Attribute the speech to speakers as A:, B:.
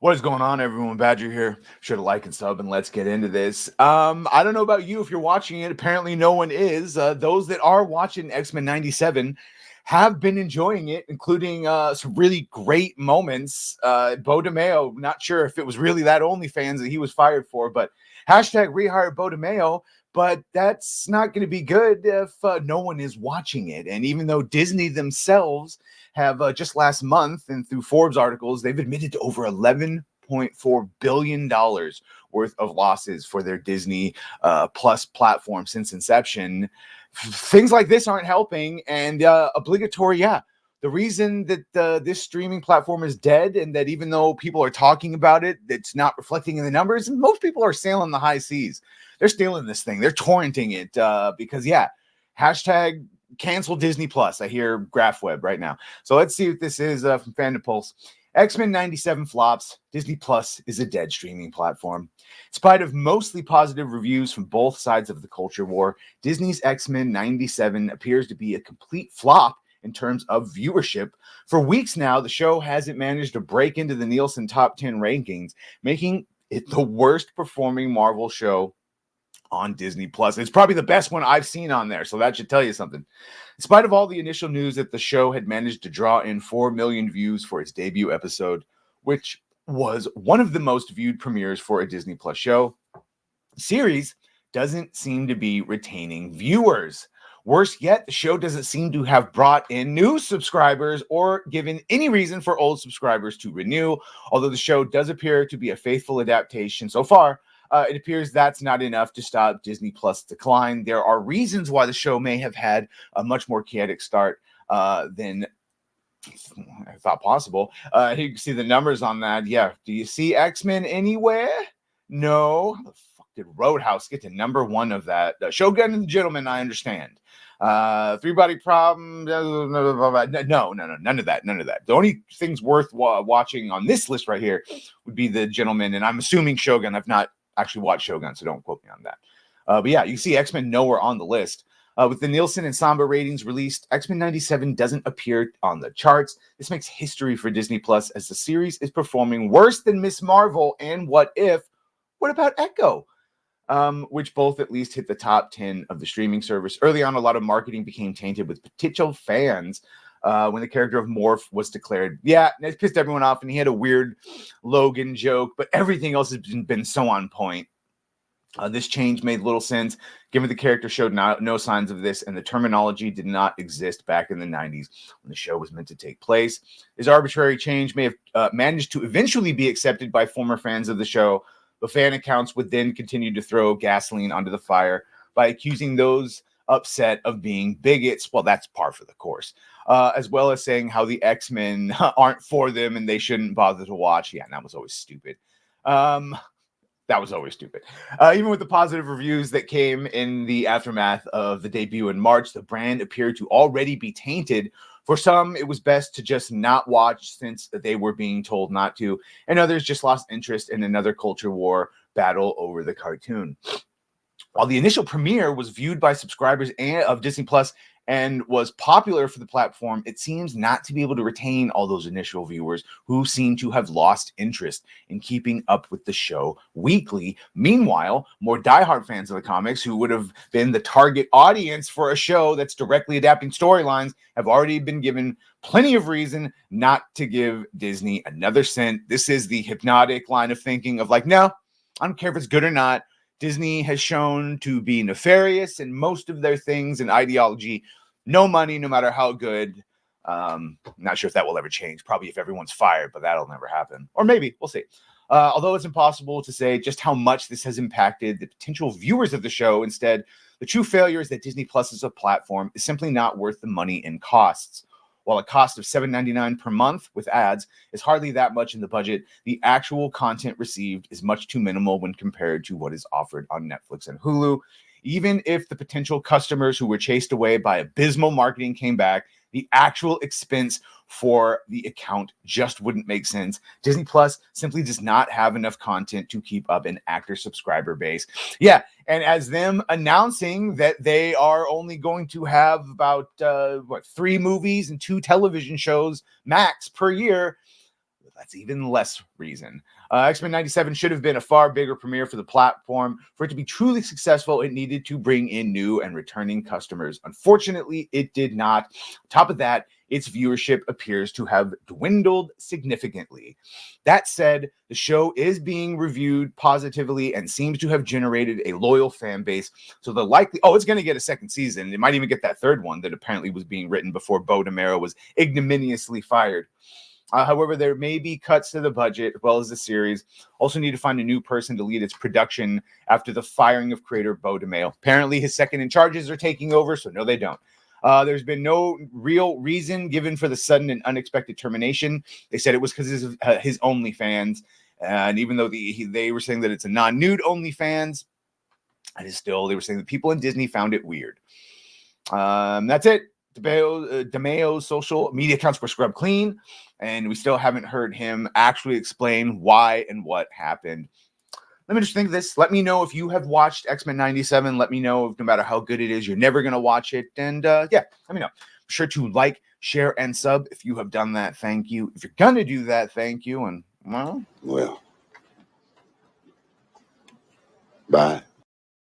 A: What is going on, everyone? Badger here. Sure to like and sub, and let's get into this. I don't know about you if you're watching it. Apparently, no one is. Those that are watching X-Men '97 have been enjoying it, including some really great moments. Bo DeMeo, not sure if it was really that OnlyFans that he was fired for, but hashtag rehire Bo DeMeo. But that's not going to be good if no one is watching it. And even though Disney themselves have just last month and through Forbes articles, they've admitted to over $11.4 billion worth of losses for their Disney Plus platform since inception. Things like this aren't helping, and obligatory, yeah. The reason that this streaming platform is dead, and that even though people are talking about it, it's not reflecting in the numbers, and most people are sailing the high seas. They're stealing this thing. They're torrenting it because, yeah, hashtag cancel Disney Plus. I hear GraphWeb right now. So let's see what this is from Fandom Pulse. X-Men '97 flops. Disney Plus is a dead streaming platform. In spite of mostly positive reviews from both sides of the culture war, Disney's X-Men '97 appears to be a complete flop in terms of viewership. For weeks now, the show hasn't managed to break into the Nielsen top 10 rankings, making it the worst performing Marvel show on Disney Plus. It's probably the best one I've seen on there, so that should tell you something. In spite of all the initial news that the show had managed to draw in 4 million views for its debut episode, which was one of the most viewed premieres for a Disney Plus show, the series doesn't seem to be retaining viewers. Worse yet, the show doesn't seem to have brought in new subscribers or given any reason for old subscribers to renew, although the show does appear to be a faithful adaptation so far. It appears that's not enough to stop Disney Plus decline. There are reasons why the show may have had a much more chaotic start than I thought possible. You can see the numbers on that. Yeah. Do you see X-Men anywhere? No. How the fuck did Roadhouse get to #1 of that? Shogun and the Gentleman, I understand. Three Body Problem. No, none of that. None of that. The only things worth watching on this list right here would be the Gentleman, and I'm assuming Shogun. I've not actually watched Shogun, so don't quote me on that. But yeah, you see X-Men nowhere on the list. With the Nielsen and Samba ratings released, X-Men '97 doesn't appear on the charts. This makes history for Disney Plus as the series is performing worse than Miss Marvel and What If. What about Echo? Which both at least hit the top 10 of the streaming service. Early on, a lot of marketing became tainted with potential fans when the character of Morph was declared. Yeah, it pissed everyone off, and he had a weird Logan joke, but everything else has been so on point. This change made little sense, given the character showed no signs of this, and the terminology did not exist back in the 90s when the show was meant to take place. This arbitrary change may have managed to eventually be accepted by former fans of the show, but fan accounts would then continue to throw gasoline onto the fire by accusing those upset of being bigots. Well, that's par for the course. As well as saying how the X-Men aren't for them and they shouldn't bother to watch. Yeah, and that was always stupid. That was always stupid. Even with the positive reviews that came in the aftermath of the debut in March, the brand appeared to already be tainted. For some, it was best to just not watch since they were being told not to, and others just lost interest in another culture war battle over the cartoon. While the initial premiere was viewed by subscribers of Disney Plus and was popular for the platform, it seems not to be able to retain all those initial viewers who seem to have lost interest in keeping up with the show weekly. Meanwhile, more diehard fans of the comics who would have been the target audience for a show that's directly adapting storylines have already been given plenty of reason not to give Disney another cent. This is the hypnotic line of thinking of like, no, I don't care if it's good or not. Disney has shown to be nefarious in most of their things and ideology. No money, no matter how good. Not sure if that will ever change. Probably if everyone's fired, but that'll never happen. Or maybe, we'll see. Although it's impossible to say just how much this has impacted the potential viewers of the show. Instead, the true failure is that Disney Plus as a platform is simply not worth the money and costs. While a cost of $7.99 per month with ads is hardly that much in the budget, the actual content received is much too minimal when compared to what is offered on Netflix and Hulu. Even if the potential customers who were chased away by abysmal marketing came back, the actual expense for the account just wouldn't make sense. Disney Plus simply does not have enough content to keep up an active subscriber base. Yeah, and as them announcing that they are only going to have about 3 movies and 2 television shows max per year, that's even less reason. X-Men 97 should have been a far bigger premiere for the platform. For it to be truly successful, it needed to bring in new and returning customers. Unfortunately, it did not. On top of that, its viewership appears to have dwindled significantly. That said, the show is being reviewed positively and seems to have generated a loyal fan base. So the likely, it's going to get a second season. It might even get that third one that apparently was being written before Bo DeMero was ignominiously fired. However, there may be cuts to the budget as well as the series. Also need to find a new person to lead its production after the firing of creator Bo DeMeo. Apparently, his second in charges are taking over, so no, they don't. There's been no real reason given for the sudden and unexpected termination. They said it was because of his OnlyFans. And even though they were saying that it's a non-nude OnlyFans, it is still, they were saying that people in Disney found it weird. That's it. DeMeo's social media accounts were scrubbed clean, and we still haven't heard him actually explain why and what happened. Let me just think of this. Let me know if you have watched X-Men 97. Let me know if no matter how good it is, you're never going to watch it. And yeah, let me know. Be sure to like, share, and sub. If you have done that, thank you. If you're going to do that, thank you. And well,
B: bye.